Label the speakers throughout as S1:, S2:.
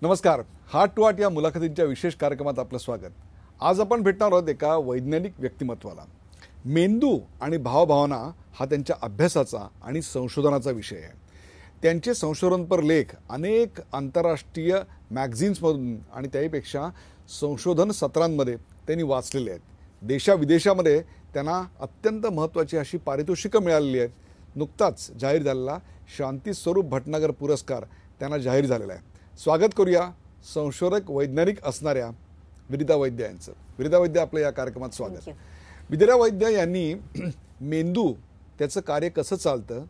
S1: नमस्कार. Heart to heart या मुलाखतींच्या विशेष कार्यक्रमात आपलं स्वागत. आज आपण भेटणार आहोत एका वैज्ञानिक व्यक्तिमत्वाला. मेंदू आणि भावभावना हा त्यांच्या अभ्यासाचा आणि संशोधनाचा विषय आहे. त्यांचे संशोधनपर लेख अनेक आंतरराष्ट्रीय मॅगझिन्समधून आणि त्याहीपेक्षा संशोधन सत्रांमध्ये त्यांनी वाचलेले आहेत. देशाविदेशामध्ये त्यांना अत्यंत महत्त्वाची अशी पारितोषिकं मिळालेली आहेत. नुकताच जाहीर झालेला शांती स्वरूप भटनागर पुरस्कार त्यांना जाहीर झालेला आहे. स्वागत करूया संशोधक वैज्ञानिक असणाऱ्या विरिता वैद्य यांचं. विरिता वैद्य, आपलं या कार्यक्रमात स्वागत. विरिता वैद्य यांनी मेंदू, त्याचं कार्य कसं चालतं,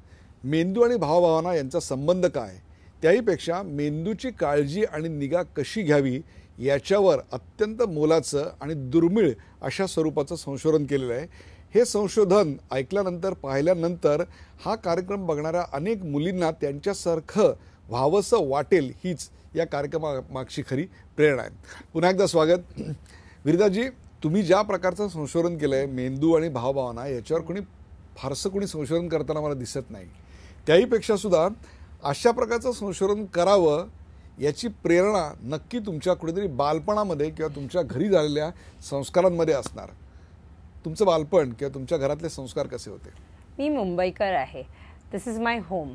S1: मेंदू आणि भावभावना यांचा संबंध काय, त्याहीपेक्षा मेंदूची काळजी आणि निगा कशी घ्यावी याच्यावर अत्यंत मोलाचं आणि दुर्मिळ अशा स्वरूपाचं संशोधन केलेलं आहे. हे संशोधन ऐकल्यानंतर, पाहिल्यानंतर हा कार्यक्रम बघणाऱ्या अनेक मुलींना त्यांच्यासारखं व्हावंसं वाटेल, हीच या कार्यक्रमामागची खरी प्रेरणा आहे. पुन्हा एकदा स्वागत. विरिताजी, तुम्ही ज्या प्रकारचं संशोधन केलं आहे मेंदू आणि भावभावना याच्यावर कोणी फारसं कोणी संशोधन करताना मला दिसत नाही. त्याहीपेक्षा सुद्धा अशा प्रकारचं संशोधन करावं याची प्रेरणा नक्की तुमच्या कुठेतरी बालपणामध्ये किंवा तुमच्या घरी झालेल्या संस्कारांमध्ये असणार. तुमचं बालपण किंवा तुमच्या घरातले संस्कार कसे होते?
S2: मी मुंबईकर आहे. This is my home.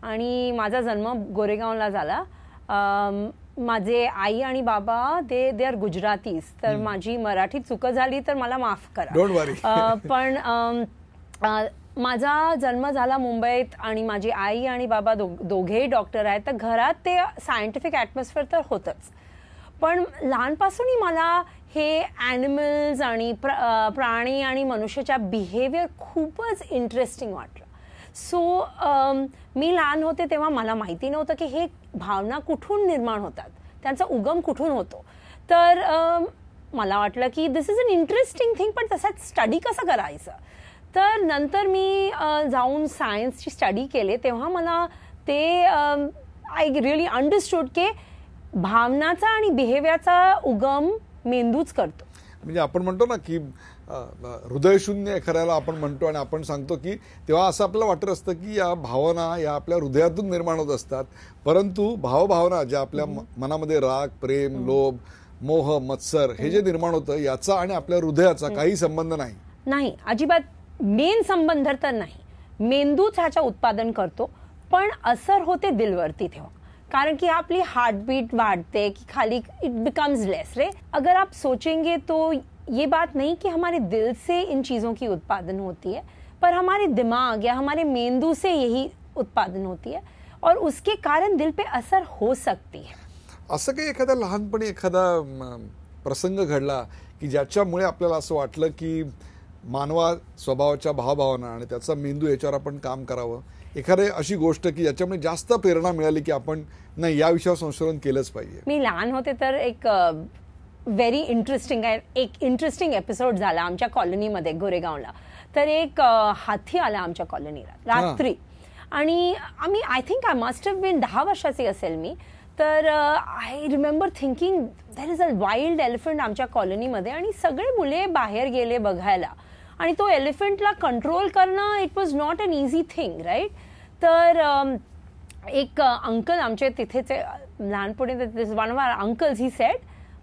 S2: आणि माझा जन्म गोरेगावला झाला. माझे आई आणि बाबा दे आर गुजरातीज. तर माझी मराठी चूक झाली तर मला माफ करा.
S1: Don't worry.
S2: पण माझा जन्म झाला मुंबईत आणि माझी आई आणि बाबा दोघेही डॉक्टर आहेत. तर घरात ते सायंटिफिक ॲटमॉस्फिअर तर होतंच. पण लहानपासूनही मला हे ॲनिमल्स आणि प्राणी आणि मनुष्याच्या बिहेवियर खूपच इंटरेस्टिंग वाटलं. सो मी लहान होते तेव्हा मला माहिती नव्हतं की हे भावना कुठून निर्माण होतात, त्यांचा उगम कुठून होतो. तर मला वाटलं की this is an interesting thing, पण तसा स्टडी कसं करायचं. तर नंतर मी जाऊन सायन्सची स्टडी केले तेव्हा मला ते आय रिअली अंडरस्टूड की भावनाचा आणि बिहेवियरचा उगम मेंदूच करतो.
S1: म्हणजे आपण म्हणतो ना की हृदयशून्य एखाद्याला आपण म्हणतो आणि आपण सांगतो की तेव्हा असं आपल्याला वाटत असतं की या भावना या आपल्या हृदयातून निर्माण होत असतात. परंतु भावभावना ज्या आपल्या मनामध्ये राग, प्रेम, लोभ, मोह, मत्सर हे जे निर्माण होतं याचा आणि आपल्या हृदयाचा काही संबंध
S2: नाही. अजिबात मेन संबंध तर नाही. मेंदूच ह्याच्या उत्पादन करतो, पण असर होते दिलवरती तेव्हा. कारण कि आपली हार्टबीट बढ़ते कि खाली इट बिकम्स लेस रे. अगर आप सोचेंगे तो ये बात नहीं कि हमारे दिल से इन चीज़ों की उत्पादन होती है, पर हमारे दिमाग या हमारे मेंदू से यही उत्पादन होती है और उसके कारण दिल पे असर हो सकती है.
S1: असं काही एखादा लहानपणी एखादा प्रसंग घडला की ज्याच्यामुळे आपल्याला असं वाटलं की मानवा स्वभावाच्या भावभावना आणि त्याचा मेंदू याच्यावर आपण काम करावं, एखादी अशी गोष्ट की ज्याच्यामुळे जास्त प्रेरणा मिळाली की आपण नाही या विषयावर संशोधन केलंच पाहिजे?
S2: मी लहान होते तर एक व्हेरी इंटरेस्टिंग एपिसोड झाला आमच्या कॉलनीमध्ये गोरेगावला. तर एक हाती आला आमच्या कॉलनीला रात्री आणि I think I must have been 10 वर्षाची असेल मी. तर I remember thinking there is a wild elephant आमच्या कॉलनीमध्ये आणि सगळे मुले बाहेर गेले बघायला आणि तो एलिफंटला कंट्रोल करणं it was not an easy thing, right. तर एक अंकल आमचे तिथेचे लहानपणी, one of our uncles, he said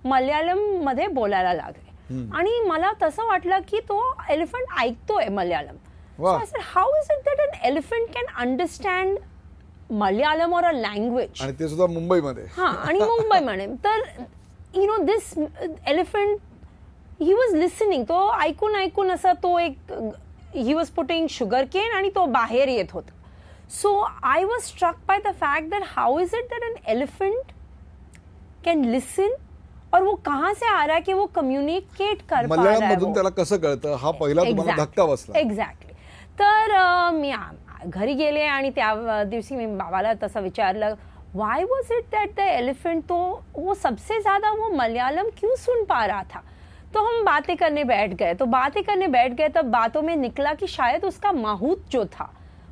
S2: Malayalam मध्ये बोलायला लागले आणि मला तसं वाटलं की तो एलिफंट ऐकतोय Malayalam. How is it that an elephant can understand Malayalam or a language,
S1: आणि ते सुद्धा मुंबईमध्ये.
S2: आणि मुंबईमध्ये. तर you know this elephant he was listening. तो ऐकून असं तो एक he was putting sugar cane आणि तो बाहेर येत होता. So I was struck by the fact that how is it that an elephant can listen और वो कहाँ से आ रहा है कि वो कम्युनिकेट कर पा रहा है.
S1: त्याला कसं कळतं हा पहिला तुम्हाला धक्का बसला.
S2: एक्झॅक्टली. तर मी घरी गेले आणि त्या दिवशी मी बाबाला तसं विचारलं, why was it that the elephant तो वो सबसे ज्यादा वो मलयालम क्यों सुन पा रहा था. तो हम बातें करने बैठ गए. तब बातों में निकला कि शायद उसका माहूत जो था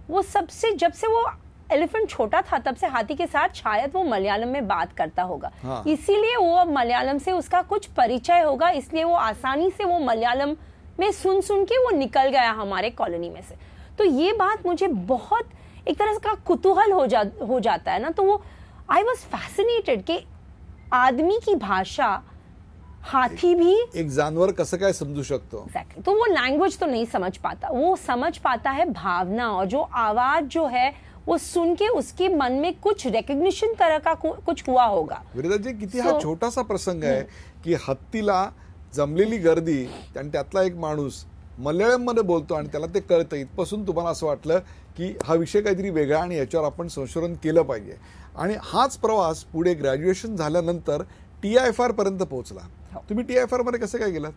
S2: वो सबसे, जब से वो एलिफेंट छोटा था तब से हाथी के साथ शायद वो मलयालम में बात करता होगा. हाँ. इसीलिए वो मलयालम से उसका कुछ परिचय होगा, इसलिए वो आसानी से वो मलयालम में सुन के वो निकल गया हमारे कॉलोनी में से. तो ये बात मुझे बहुत एक तरह का कुतूहल हो जाता है ना. तो वो आई वॉज फैसिनेटेड कि आदमी की भाषा हाथी भी
S1: एक जानवर कसं काय समजू शकतो.
S2: एग्जैक्टली. तो वो लैंग्वेज तो नहीं समझ पाता, वो समझ पाता है भावना, और जो आवाज जो है वो सुन के उसके मन में कुछ रेकग्निशन तरह का कुछ हुआ होगा.
S1: विराजी, किती हा छोटासा प्रसंग आहे की हत्तीला जमलेली गर्दी आणि त्यातला एक माणूस मल्याळम मध्ये बोलतो आणि त्याला ते कळतं. इथपासून तुम्हाला असं वाटलं की हा विषय काहीतरी वेगळा आणि याच्यावर आपण संशोधन केलं पाहिजे, आणि हाच प्रवास पुढे ग्रॅज्युएशन झाल्यानंतर TIFR पर्यंत पोहोचला. तुम्ही TIFR मध्ये कसं काय गेलात?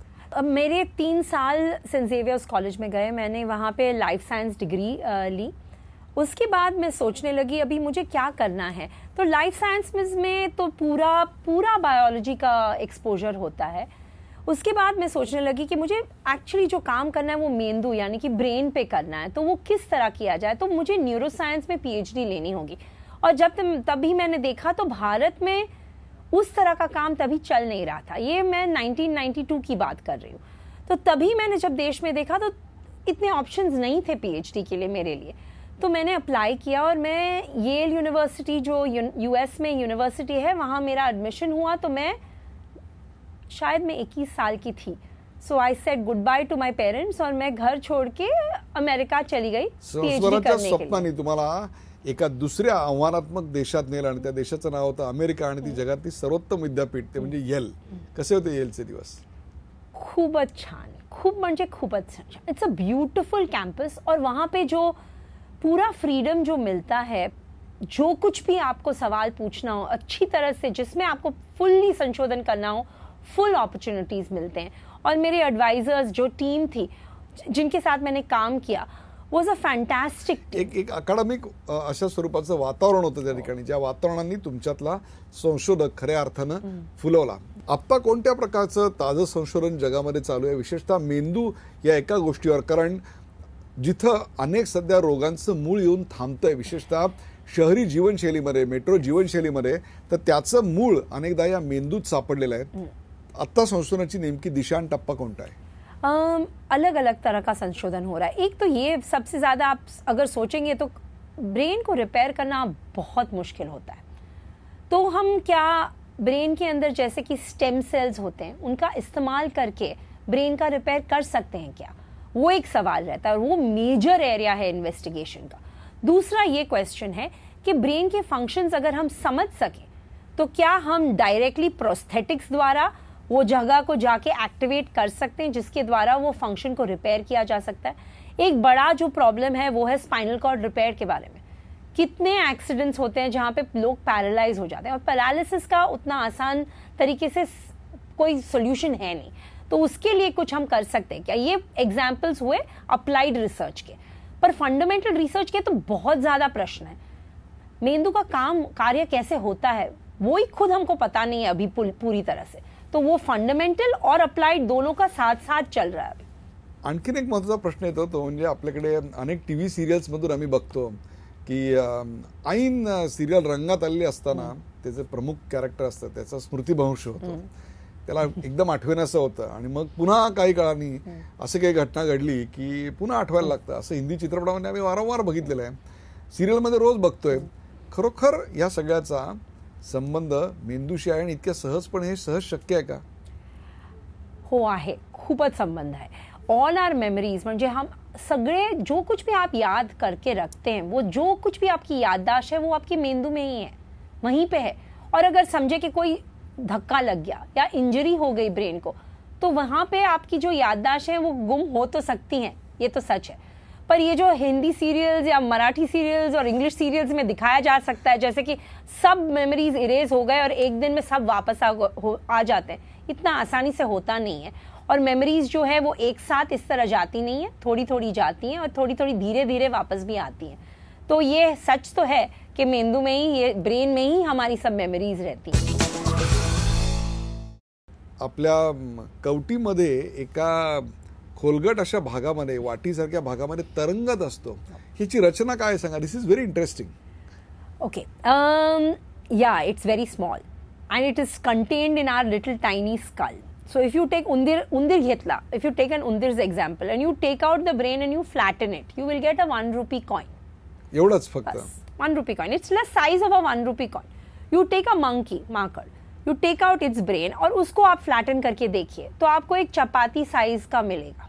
S2: मेरे 3 साल सेंट जेवियर्स कॉलेज में गए, मैंने वहाँ पे लाइफ साइंस डिग्री ली. उसके बाद मैं सोचने लगी अभी मुझे क्या करना है. तो लाइफ साइंस में तो पूरा बायोलॉजी का एक्सपोजर होता है. उसके बाद मैं सोचने लगी कि मुझे एक्चुअली जो काम करना है वो मेंदू यानी कि ब्रेन पे करना है. तो वो किस तरह किया जाए, तो मुझे न्यूरोसाइंस में PhD लेनी होगी. और तभी मैंने देखा तो भारत में उस तरह का काम तभी चल नहीं रहा था. ये मैं 1992 की बात कर रही हूँ. तो तभी मैंने जब देश में देखा तो इतने ऑप्शंस नहीं थे PhD के लिए मेरे लिए. तो मैंने अप्लाई किया और मैं येल यूनिवर्सिटी जो US में यूनिवर्सिटी है वहाँ मेरा एडमिशन हुआ. तो मैं शायद मैं 21 साल की थी. So I said goodbye to my parents और मैं घर छोड़ के अमेरिका चली गई PhD करने के लिए.
S1: तुम्हाला एका दुसऱ्या आव्हानात्मक देशात नेलं आणि त्या देशाचं नाव होतं अमेरिका आणि ती जगातली सर्वोत्तम विद्यापीठ ते म्हणजे येल. कसे होते येलचे दिवस?
S2: खूपच छान, खूप म्हणजे खूपच छान. इट्स अ ब्यूटिफुल कैंपस और वहाँ पे जो पूरा फ्रीडम जो मिलता है, जो कुछ भी आपको सवाल पूछना हो अच्छी तरह से, जिसमें आपको फुल्ली संशोधन करना हो, फुल अपॉर्चुनिटीज मिलते हैं. और मेरे एडवाइजर्स जो टीम थी जिनके साथ मैंने काम किया वॉज अ फॅन्टॅस्टिक.
S1: एक अकादमिक अशा स्वरूपाचं वातावरण होतं त्या ठिकाणी, ज्या वातावरणाने तुमच्यातला संशोधक खऱ्या अर्थानं फुलवला. आत्ता कोणत्या प्रकारचं ताजं संशोधन जगामध्ये चालू आहे, विशेषतः मेंदू या एका गोष्टीवर? कारण जिथं अनेक सध्या रोगांचं मूळ येऊन थांबतंय, विशेषतः शहरी जीवनशैलीमध्ये, मेट्रो जीवनशैलीमध्ये, तर त्याचं मूळ अनेकदा या मेंदूत सापडलेलं आहे. आत्ता संशोधनाची नेमकी दिशा आणि टप्पा कोणता आहे?
S2: अलग अलग तरह का संशोधन हो रहा है. एक तो ये सबसे ज्यादा आप अगर सोचेंगे तो ब्रेन को रिपेयर करना बहुत मुश्किल होता है. तो हम क्या ब्रेन के अंदर जैसे कि स्टेम सेल्स होते हैं उनका इस्तेमाल करके ब्रेन का रिपेयर कर सकते हैं क्या, वो एक सवाल रहता है और वो मेजर एरिया है इन्वेस्टिगेशन का. दूसरा ये क्वेश्चन है कि ब्रेन के फंक्शंस अगर हम समझ सकें तो क्या हम डायरेक्टली प्रोस्थेटिक्स द्वारा वो जगह को जाके एक्टिवेट कर सकते हैं जिसके द्वारा वो फंक्शन को रिपेयर किया जा सकता है. एक बड़ा जो प्रॉब्लम है वो है स्पाइनल कॉर्ड रिपेयर के बारे में. कितने एक्सीडेंट्स होते हैं जहां पे लोग पैरालाइज हो जाते हैं और पैरालिसिस का उतना आसान तरीके से कोई सोल्यूशन है नहीं. तो उसके लिए कुछ हम कर सकते हैं क्या? ये एग्जाम्पल्स हुए अप्लाइड रिसर्च के, पर फंडामेंटल रिसर्च के तो बहुत ज्यादा प्रश्न है. मेंदू का कार्य कैसे होता है वो ही खुद हमको पता नहीं है अभी पूरी तरह से. तो वो फंडामेंटल और अप्लाइड दोनों का साथ साथ चल रहा है.
S1: आणखीन एक महत्त्वाचा प्रश्न येतो तो म्हणजे आपल्याकडे अनेक TV सिरियल्स मधून आम्ही बघतो की ऐन सिरियल रंगात आलेली असताना त्याचे प्रमुख कॅरेक्टर असतात, त्याचा स्मृतिभ्रंश होतो, त्याला एकदम आठवण्याचं होतं आणि मग पुन्हा काही काळाने असं काही घटना घडली की पुन्हा आठवायला लागतं. असं हिंदी चित्रपटामध्ये आम्ही वारंवार बघितलेलं आहे, सिरियलमध्ये रोज बघतोय. खरोखर या सगळ्याचा संबंध मेंदूशी आहे आणि इतक्या सहजपणे हे सहज शक्य आहे का?
S2: हो आहे, खूपच संबंध है. ऑल आर मेमोरीज म्हणजे हम सगळे जो कुछ भी आप याद करके रखते हैं, वो जो कुछ भी आपकी याददाश्त है वो आपके मेंदू में ही है, वहीं पे है. और अगर समझे कि कोई धक्का लग गया या इंजरी हो गई ब्रेन को, तो वहां पे आपकी जो याददाश्त है वो गुम हो तो सकती हैं, ये तो सच है. पर ये जो हिंदी सीरियल्स या मराठी सीरियल्स और इंग्लिश सीरियल्स में दिखाया जा सकता है जैसे कि सब मेमोरीज इरेज हो गए और एक दिन में सब वापस आ जाते हैं, इतना आसानी से होता नहीं है. और मेमोरीज जो है वो एक साथ इस तरह जाती नहीं है, थोड़ी थोड़ी जाती हैं और थोड़ी थोड़ी धीरे धीरे वापस भी आती हैं. तो ये सच तो है कि मेंदू में ही, ये ब्रेन में ही हमारी सब मेमोरीज रहती हैं.
S1: आपल्या कवटीमध्ये एका खोलगट अशा भागामध्ये, वाटीसारख्या भागामध्ये तरंगत असतो, ह्याची रचना काय सांगा? This is very interesting.
S2: Okay, yeah it's very small and it is contained in our little tiny skull. So if you take undir घेतला, if you take an undir's example and you take out the brain and you flatten it, you will get a 1 rupee coin.
S1: एवढंच फक्त?
S2: 1 rupee coin. It's the size of a 1 rupee coin. You take a monkey, माकड, you take out its brain और उसको आप flatten करके देखिए तो आपको एक चपाती साइज का मिलेगा।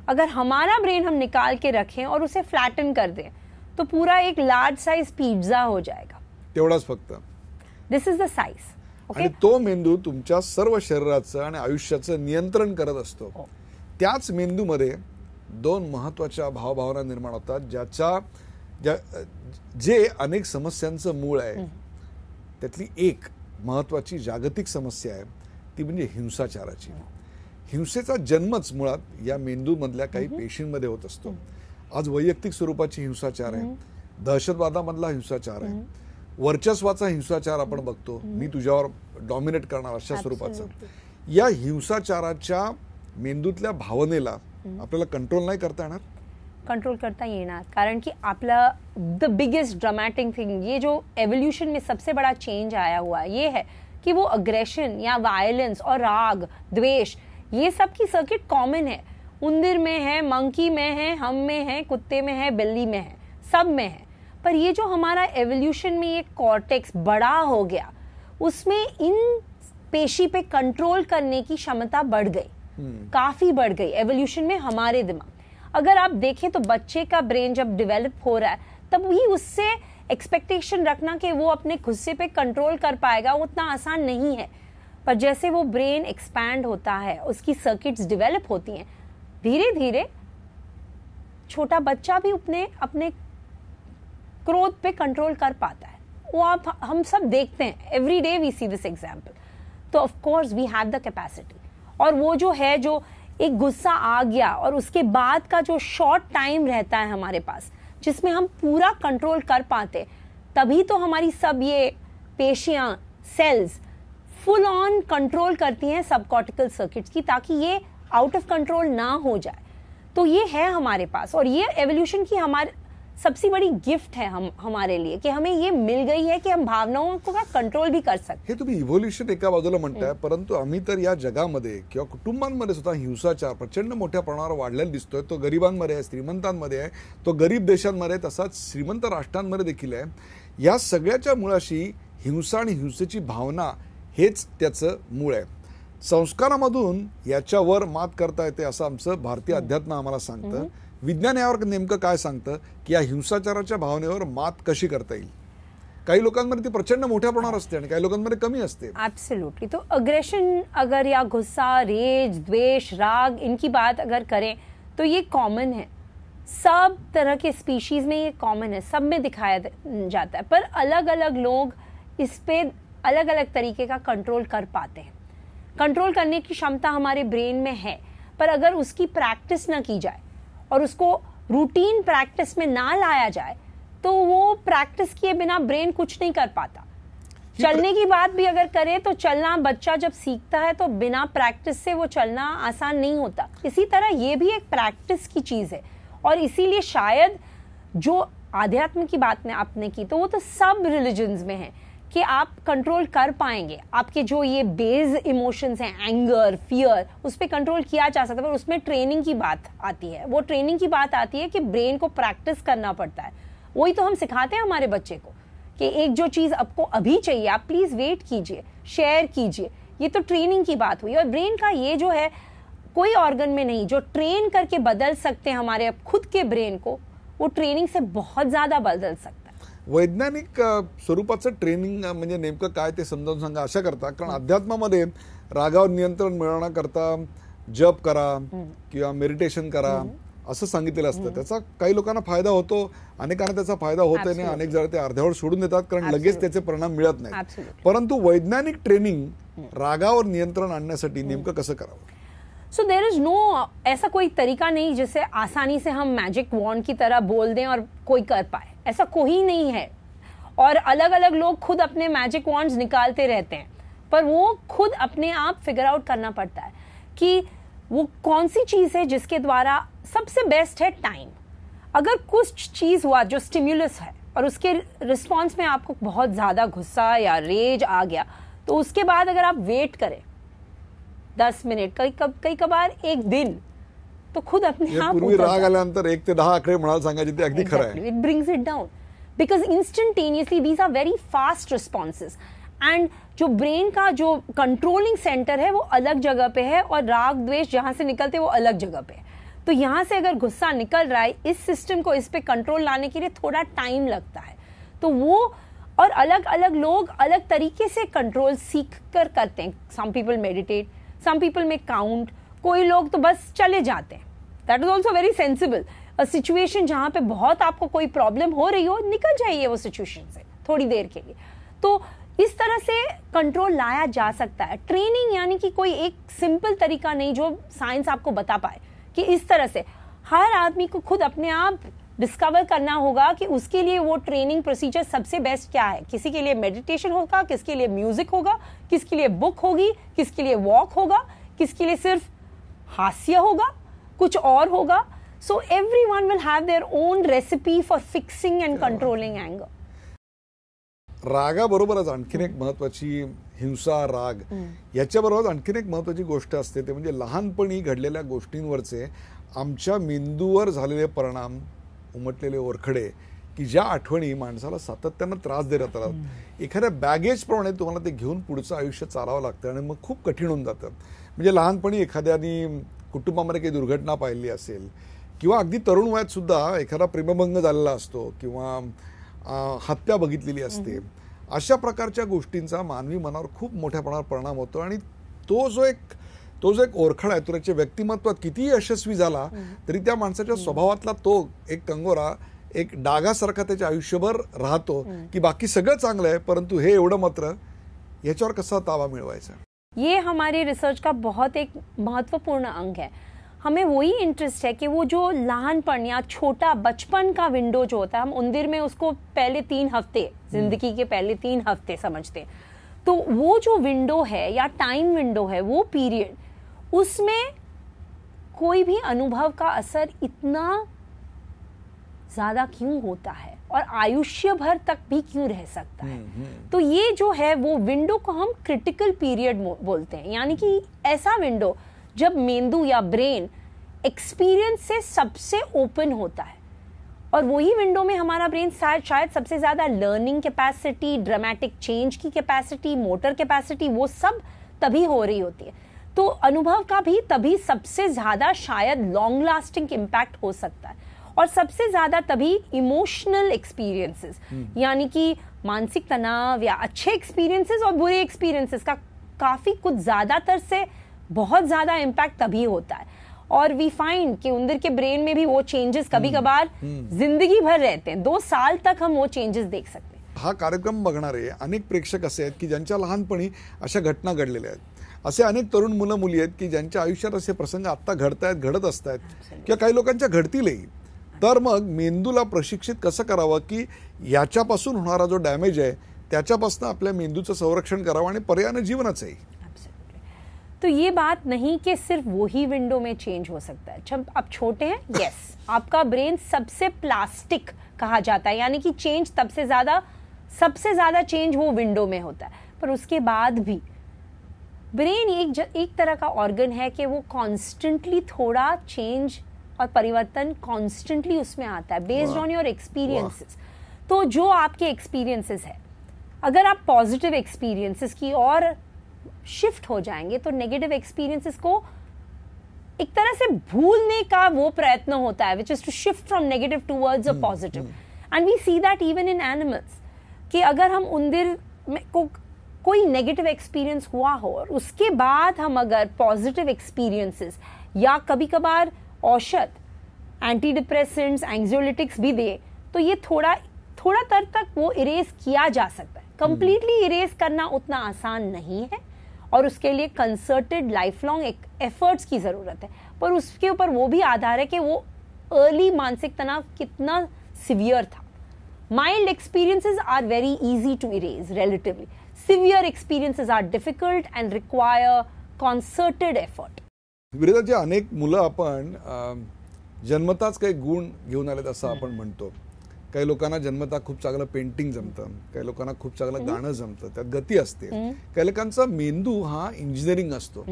S2: अगर हमारा ब्रेन हम निकाल के रखें और उसे फ्लैटन कर दें तो पूरा एक लार्ज साइज पिझ्झा हो जाएगा।
S1: तेवढाच फक्त।
S2: This is the size.
S1: आणि तो मेंदू तुमच्या सर्व शरीराचं आणि आयुष्याचं नियंत्रण करत असतो। त्याच मेंदूमध्ये दोन महत्वाच्या भावभावना निर्माण होतात जे अनेक समस्यांचं मूळ आहे। त्यातली एक महत्वाची जागतिक समस्या आहे ती म्हणजे हिंसाचाराची। हिंसेचा जन्मच मुळात या मेंदूमधल्या काही पेशींमध्ये होत असतो। आज वैयक्तिक स्वरूपाची हिंसाचार आहे, दहशतवादामधला हिंसाचार आहे, वर्चस्वाचा हिंसाचार आपण बघतो, मी तुझ्यावर डॉमिनेट करणार अशा स्वरूपाचा। या हिंसाचाराच्या मेंदूतल्या भावनेला आपल्याला कंट्रोल नाही करता येणार?
S2: कंट्रोल करता येणार, कारण की आपला द बिगेस्ट ड्रामेटिक थिंग, ये जो एवोल्यूशन में सबसे बड़ा चेंज आया हुआ है ये है कि वो अग्रेशन या वायलेंस और राग द्वेष ये सब की सर्किट कॉमन है। उंदर में है, मंकी में है, हम में है, कुत्ते में है, बिल्ली में है, सब में है। पर ये जो हमारा एवोल्यूशन में ये कॉर्टेक्स बड़ा हो गया उसमें इन पेशी पे कंट्रोल करने की क्षमता बढ़ गई, काफी बढ़ गई एवोल्यूशन में हमारे दिमाग। अगर आप देखें तो बच्चे का ब्रेन जब डेवलप हो रहा है तब भी उससे एक्सपेक्टेशन रखना कि वो अपने गुस्से पे कंट्रोल कर पाएगा वो उतना आसान नहीं है। पर जैसे वो ब्रेन एक्सपैंड होता है, उसकी सर्किट्स डेवलप होती हैं, धीरे धीरे छोटा बच्चा भी अपने क्रोध पे कंट्रोल कर पाता है। वो हम सब देखते हैं, every day we see this example. तो of course we have the capacity. और वो जो है, जो एक गुस्सा आ गया और उसके बाद का जो शॉर्ट टाइम रहता है हमारे पास जिसमें हम पूरा कंट्रोल कर पाते, तभी तो हमारी सब ये पेशियां, सेल्स फुल ऑन कंट्रोल करती हैं सब कॉर्टिकल सर्किट्स की, ताकि ये आउट ऑफ कंट्रोल ना हो जाए। तो ये है हमारे पास, और ये एवोल्यूशन की हमारे सबसे बड़ी गिफ्ट है हमारे लिए कि हमें ये मिल गई है कि हम भावनाओं को का कंट्रोल भी कर सकते।
S1: हे तुम्ही इव्होल्यूशन एका बाजूला म्हणताय, परंतु आम्ही तर या जगामध्ये किंवा कुटुंबांमध्ये सुद्धा हिंसाचार प्रचंड मोठ्या प्रमाणावर वाढलेला दिसतोय। तो गरिबांमध्ये आहे, श्रीमंतांमध्ये आहे, तो गरीब देशांमध्ये, तसाच श्रीमंत राष्ट्रांमध्ये देखील आहे। या सगळ्याच्या मुळाशी हिंसा आणि हिंसेची भावना हेच त्याचं मूळ आहे। संस्कारामधून याच्यावर मात करता येते असं आमचं भारतीय अध्यात्म आम्हाला सांगतं। विज्ञान यावर नेमकं काय सांगतं की या हिंसाचाराच्या भावनेवर मात कशी करता येईल? काही लोकांमध्ये ती प्रचंड मोठ्या प्रमाणावर असते आणि काही लोकांमध्ये कमी असते।
S2: एब्सोल्युटली। तो अग्रेशन अगर या गुस्सा, रेज, द्वेष, राग इनकी बात अगर करें तो ये कॉमन है, सब तरह के स्पीशीज में ये कॉमन है, सब में दिखाया जाता है। पर अलग अलग लोग इस पे अलग अलग तरीके का कंट्रोल कर पाते हैं। कंट्रोल करने की क्षमता हमारे ब्रेन में है, पर अगर उसकी प्रैक्टिस ना की जाए और उसको रूटीन प्रैक्टिस में ना लाया जाए तो वो प्रैक्टिस किए बिना ब्रेन कुछ नहीं कर पाता। चलने की बात भी अगर करें तो चलना बच्चा जब सीखता है तो बिना प्रैक्टिस से वो चलना आसान नहीं होता। इसी तरह ये भी एक प्रैक्टिस की चीज है, और इसीलिए शायद जो आध्यात्म की बात में आपने की तो वो तो सब रिलीजन्स में है कि आप कंट्रोल कर पाएंगे। आपके जो ये बेस इमोशंस हैं, एंगर, फियर, उस पर कंट्रोल किया जा सकता है, पर उसमें ट्रेनिंग की बात आती है। वो ट्रेनिंग की बात आती है कि ब्रेन को प्रैक्टिस करना पड़ता है। वही तो हम सिखाते हैं हमारे बच्चे को कि एक जो चीज आपको अभी चाहिए आप प्लीज वेट कीजिए, शेयर कीजिए। ये तो ट्रेनिंग की बात हुई। और ब्रेन का ये जो है कोई ऑर्गन में नहीं जो ट्रेन करके बदल सकते हैं हमारे खुद के ब्रेन को, वो ट्रेनिंग से बहुत ज्यादा बदल सकता है।
S1: वैज्ञानिक स्वरूपाचं ट्रेनिंग म्हणजे नेमकं काय ते समजावून सांगा अशा करता, कारण अध्यात्मामध्ये रागावर नियंत्रण मिळवण्याकरता जप करा किंवा मेडिटेशन करा असं सांगितलेलं असतं। त्याचा काही लोकांना फायदा होतो, अनेकांना त्याचा फायदा होत नाही, अनेक जण ते अर्ध्यावर सोडून देतात कारण लगेच त्याचे परिणाम मिळत नाही। परंतु वैज्ञानिक ट्रेनिंग रागावर नियंत्रण आणण्यासाठी नेमकं कसं करावं?
S2: सो देयर इज नो ऐसा कोई तरीका नहीं जिससे आसानी से हम मैजिक वॉन्ड की तरह बोल दें और कोई कर पाए, ऐसा कोई नहीं है। और अलग अलग लोग खुद अपने मैजिक वॉन्ड्स निकालते रहते हैं, पर वो खुद अपने आप फिगर आउट करना पड़ता है कि वो कौन सी चीज है जिसके द्वारा सबसे बेस्ट है टाइम। अगर कुछ चीज हुआ जो स्टिम्युलस है और उसके रिस्पॉन्स में आपको बहुत ज्यादा गुस्सा या रेज आ गया, तो उसके बाद अगर आप वेट करें 10 मिनट, कई कबार एक दिन, तो खुद अपने आप
S1: पूर्वी राग आल्यानंतर 1 ते 10 आकडे म्हणाल सांगायचे ते अगदी खरं आहे।
S2: It brings it down because instantaneously these are very fast responses and जो ब्रेन का जो कंट्रोलिंग सेंटर है वो अलग जगह पे है और राग द्वेष जहां से निकलते वो अलग जगह पे है। तो यहां से अगर गुस्सा निकल रहा है, इस सिस्टम को इस पे कंट्रोल लाने के लिए थोड़ा टाइम लगता है। तो वो और अलग अलग लोग अलग तरीके से कंट्रोल सीख कर करते हैं। Some people meditate, some people में काउंट, कोई लोग तो बस चले जाते हैं। That is also very sensible. A situation जहां पे बहुत आपको कोई प्रॉब्लम हो रही हो, निकल जाइए वो सिचुएशन से थोड़ी देर के लिए। तो इस तरह से कंट्रोल लाया जा सकता है। ट्रेनिंग यानी कि कोई एक सिंपल तरीका नहीं जो साइंस आपको बता पाए कि इस तरह से। हर आदमी को खुद अपने आप डिस्कवर करना होगा कि उसके लिए वो ट्रेनिंग प्रोसीजर सबसे बेस्ट क्या है। किसी के लिए मेडिटेशन होगा, किसके लिए म्यूजिक होगा, किसके लिए बुक होगी, किसके लिए वॉक होगा, किसके लिए सिर्फ हास्य होगा, कुछ और होगा। So everyone will have their own recipe for fixing and controlling anger.
S1: रागाबरोबरच आणखीन एक महत्वाची हिंसा, राग याच्याबरोबर आणखीन एक महत्वाची गोष्ट असते ते म्हणजे लहानपणी घडलेल्या गोष्टींवरचे आमच्या मेंदूवर झालेले परिणाम, उमटलेले ओरखडे की ज्या आठवणी माणसाला सातत्यानं त्रास देत राहतात। एखाद्या बॅगेज प्रमाणे तुम्हाला ते घेऊन पुढचं आयुष्य चालावं लागतं आणि मग खूप कठीण होऊन जातं। म्हणजे लहानपणी एखाद्याने कुटुंबामध्ये काही दुर्घटना पाहिली असेल किंवा अगदी तरुण वयात सुद्धा एखादा प्रेमभंग झालेला असतो किंवा हत्या बघितलेली असते, अशा प्रकारच्या गोष्टींचा मानवी मनावर खूप मोठ्या प्रमाणावर परिणाम होतो आणि तो जो एक ओरखडा आहे तो त्याच्या व्यक्तिमत्वात कितीही यशस्वी झाला तरी त्या माणसाच्या स्वभावातला तो एक कंगोरा, एक डागासारखा त्याच्या आयुष्यभर राहतो की बाकी सगळं चांगलं आहे परंतु हे एवढं मात्र, याच्यावर कसा ताबा मिळवायचा।
S2: ये हमारी रिसर्च का बहुत एक महत्वपूर्ण अंग है। हमें वही इंटरेस्ट है कि वो जो लहानपन या छोटा बचपन का विंडो जो होता है, हम उंदीर में उसको पहले 3 हफ्ते, जिंदगी के पहले 3 हफ्ते समझते हैं। तो वो जो विंडो है या टाइम विंडो है, वो पीरियड, उसमें कोई भी अनुभव का असर इतना ज्यादा क्यों होता है और आयुष्य भर तक भी क्यों रह सकता है। तो ये जो है वो विंडो को हम क्रिटिकल पीरियड बोलते हैं। यानी कि ऐसा विंडो जब मेंदू या ब्रेन एक्सपीरियंस से सबसे ओपन होता है, और वही विंडो में हमारा ब्रेन शायद सबसे ज्यादा लर्निंग कैपेसिटी, ड्रामेटिक चेंज की कैपेसिटी, मोटर कैपेसिटी, वो सब तभी हो रही होती है। तो अनुभव का भी तभी सबसे ज्यादा शायद लॉन्ग लास्टिंग इम्पैक्ट हो सकता है, और सबसे ज्यादा तभी इमोशनल एक्सपीरियंसेस, यानी कि मानसिक तनाव या अच्छे एक्सपीरियंसेस और बुरे एक्सपीरियंसेस का काफी कुछ ज्यादातर से बहुत ज्यादा इम्पैक्ट तभी होता है। और वी फाइंड कि उंदर के ब्रेन में भी वो चेंजेस कभी कभार जिंदगी भर रहते हैं। 2 साल तक हम वो चेंजेस देख सकते हैं।
S1: हा कार्यक्रम बघणारे अनेक प्रेक्षक असे आहेत की ज्यांच्या लहानपणी अशा घटना घडलेल्या आहेत। असे अनेक तरुण मुलं मुली आहेत की ज्यांच्या आयुष्यात असे प्रसंग आता घडतायत, घडत असतात किंवा काही लोकांच्या घडतीलही। तर मग मेंदूला प्रशिक्षित कसं करावं की याच्यापासून होणारा जो डॅमेज आहे त्याच्यापासून आपल्या मेंदूचं संरक्षण करावं आणि पर्यायाने जीवनाचंही।
S2: तो ये बात नहीं कि सिर्फ वही विंडो में चेंज हो सकता है। जब आप छोटे हैं, यस, आपका ब्रेन सबसे प्लास्टिक कहा जाता है, यानी कि चेंज सबसे ज्यादा चेंज वो विंडो में होता है। पर उसके बाद भी ब्रेन एक तरह का ऑर्गन है कि वो कॉन्स्टेंटली थोड़ा चेंज और परिवर्तन कॉन्स्टेंटली उसमें आता है बेस्ड ऑन योर एक्सपीरियंसेस। तो जो आपके एक्सपीरियंसेस है, अगर आप पॉजिटिव एक्सपीरियंसेस की और शिफ्ट हो जाएंगे तो नेगेटिव एक्सपीरियंसेस को एक तरह से भूलने का वो प्रयत्न होता है, which is to shift from negative towards a positive. And we see that even in animals कि अगर हम उंदीर को कोई नेगेटिव एक्सपीरियंस हुआ हो और उसके बाद हम अगर पॉजिटिव एक्सपीरियंसेस या कभी कभार औषध, एंटी डिप्रेसेंट्स, एंग्जियोलिटिक्स भी दे तो ये थोड़ा तर तक वो इरेज किया जा सकता है। कंप्लीटली इरेज करना उतना आसान नहीं है और उसके लिए कंसर्टेड लाइफ लॉन्ग एफर्ट्स की जरूरत है। पर उसके ऊपर वो भी आधार है कि वो अर्ली मानसिक तनाव कितना सिवियर था। Mild experiences are very easy to erase relatively, severe experiences are difficult and require concerted effort.
S1: विरोधाचे अनेक मुलं आपण जन्मताच काही गुण घेऊन आलेत असं आपण म्हणतो। काही लोकांना जन्मता खूप चांगलं पेंटिंग जमतं, काही लोकांना खूप चांगलं गाणं जमतं, त्यात गती असते। काही लोकांचा मेंदू हा इंजिनिअरिंग असतो,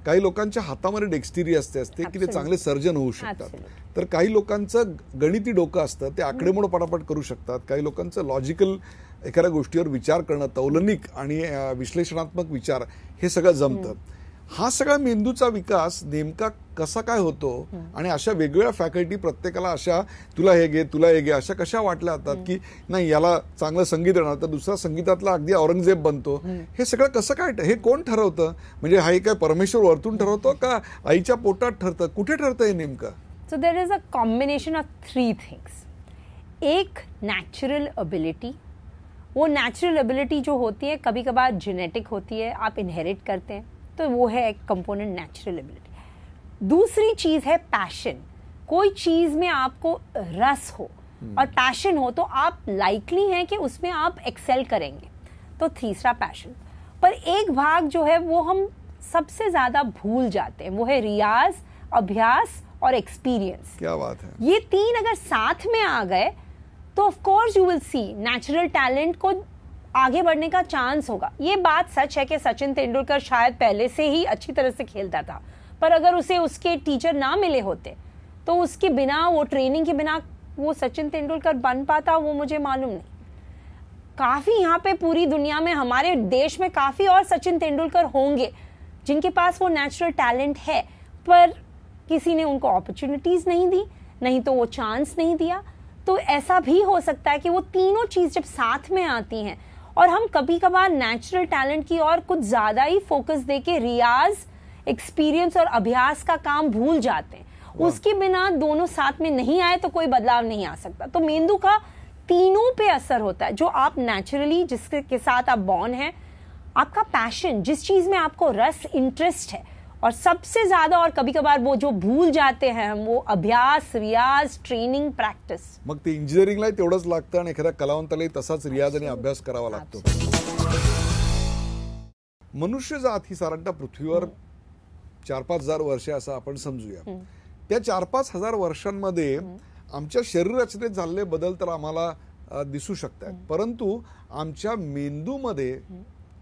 S1: काही लोकांच्या हातामध्ये डेक्स्टिरी असते की ते चांगले सर्जन होऊ शकतात, तर काही लोकांचं गणिती डोकं असतं, ते आकडेमोड पटापट करू शकतात, काही लोकांचं लॉजिकल एखाद्या गोष्टीवर विचार करणं, तौलनिक आणि विश्लेषणात्मक विचार हे सगळं जमतं. हा सगळा मेंदूचा विकास नेमका कसा काय होतो आणि अशा वेगवेगळ्या फॅकल्टी प्रत्येकाला अशा तुला हे घे तुला हे घे अशा कशा वाटल्या जातात की नाही याला चांगलं संगीत येणार तर दुसरा संगीतातला अगदी औरंगजेब बनतो. हे सगळं कसं काय, हे कोण ठरवतं? म्हणजे हा काय परमेश्वर वरतून ठरवतो का आईच्या पोटात ठरतं? कुठे ठरतं हे नेमकं?
S2: So there is a combination of 3 things. एक नेचुरल एबिलिटी, वो नेचुरल एबिलिटी जो होती है कभी कभार जेनेटिक होती है, आप इनहेरिट करते हैं, तो वो है एक कंपोनेंट नेचुरल एबिलिटी. दूसरी चीज है पैशन. कोई चीज में आपको रस हो और पैशन हो तो आप लाइकली हैं कि उसमें आप एक्सेल करेंगे. तो तीसरा पैशन. पर एक भाग जो है वो हम सबसे ज्यादा भूल जाते हैं, वो है रियाज, अभ्यास और एक्सपीरियंस.
S1: क्या बात है.
S2: ये 3 अगर साथ में आ गए तो of course you will see natural talent को आगे बढ़ने का चांस होगा. ये बात सच है कि सचिन तेंदुलकर शायद पहले से ही अच्छी तरह से खेलता था, पर अगर उसे उसके टीचर ना मिले होते तो उसके बिना, वो ट्रेनिंग के बिना वो सचिन तेंदुलकर बन पाता, वो मुझे मालूम नहीं. काफी यहाँ पे पूरी दुनिया में, हमारे देश में काफी और सचिन तेंदुलकर होंगे जिनके पास वो नेचुरल टैलेंट है, पर किसी ने उनको अपॉर्चुनिटीज नहीं दी, नहीं तो वो चांस नहीं दिया. तो ऐसा भी हो सकता है कि वो तीनों चीज जब साथ में आती हैं और हम कभी कभार नेचुरल टैलेंट की और कुछ ज्यादा ही फोकस देके रियाज, एक्सपीरियंस और अभ्यास का काम भूल जाते हैं. उसके बिना दोनों साथ में नहीं आए तो कोई बदलाव नहीं आ सकता. तो मेंदू का तीनों पे असर होता है. जो आप नेचुरली जिसके साथ आप बॉर्न हैं, आपका पैशन, जिस चीज में आपको रस, इंटरेस्ट है, और सबसे ज्यादा और कभी कभार वो जो भूल जाते हैं हम, वो अभ्यास, रियाज, ट्रेनिंग, प्रॅक्टिस.
S1: मग ते इंजिनिअरिंगला तेवढंच लागतं आणि एखाद्या कलावंतालाही तसाच रियाज आणि अभ्यास करावा लागतो. मनुष्य जात ही साधारणतः पृथ्वीवर 4-5 हजार वर्ष असं आपण समजूया. त्या 4-5 हजार वर्षांमध्ये आमच्या शरीर रचनेत झालेले बदल तर आम्हाला दिसू शकतात, परंतु आमच्या मेंदूमध्ये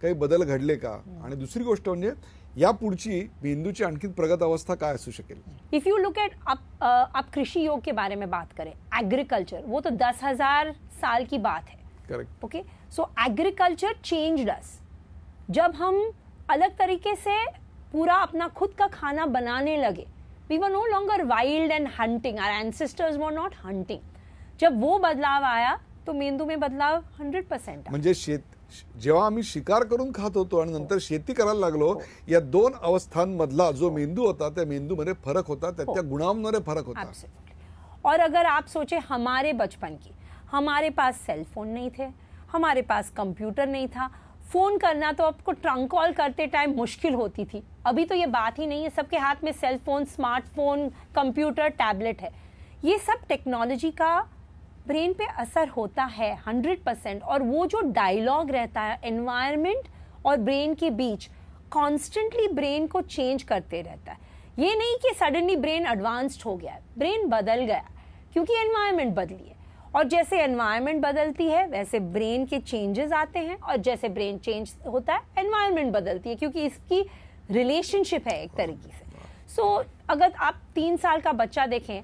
S1: काही बदल घडले का? आणि दुसरी गोष्ट म्हणजे या पुढची मेंदूची आणखी प्रगत अवस्था काय असू शकेल?
S2: इफ यू लुक एट आप कृषि योग के बारे में बात करें, एग्रीकल्चर, वो तो 10,000 साल की बात है.
S1: Correct.
S2: Okay, so agriculture changed us. जब हम अलग तरीके से पूरा अपना खुद का खाना बनाने लगे, we were no longer wild and hunting, our ancestors were not hunting. जब वो बदलाव आया तो मेंदू में बदलाव 100%
S1: म्हणजे जेव्हा आम्ही शिकार करून खात होतो आणि नंतर शेती करायला लागलो, या 2 अवस्थांमधला जो मेंदू होता त्या मेंदूमध्ये फरक होता, त्याच्या गुणांमध्ये फरक होता.
S2: और अगर आप सोचे हमारे बचपन की, हमारे पास सेल फोन नहीं थे, हमारे पास कंप्यूटर नहीं था, फोन करना तो आपको ट्रंक कॉल करते टाइम मुश्किल होती थी. अभी तो ये बात ही नहीं है, सबके हाथ में cell phone, smartphone, computer, tablet है. ये सब टेक्नोलॉजी का ब्रेन पे असर होता है 100%. और वो जो डायलॉग रहता है एनवायरनमेंट और ब्रेन के बीच, कॉन्स्टेंटली ब्रेन को चेंज करते रहता है. ये नहीं कि सडनली ब्रेन एडवांस्ड हो गया है, ब्रेन बदल गया क्योंकि एनवायरनमेंट बदली है. और जैसे एनवायरनमेंट बदलती है वैसे ब्रेन के चेंजेस आते हैं, और जैसे ब्रेन चेंज होता है एनवायरनमेंट बदलती है, क्योंकि इसकी रिलेशनशिप है एक तरीके से. सो अगर आप 3 साल का बच्चा देखें,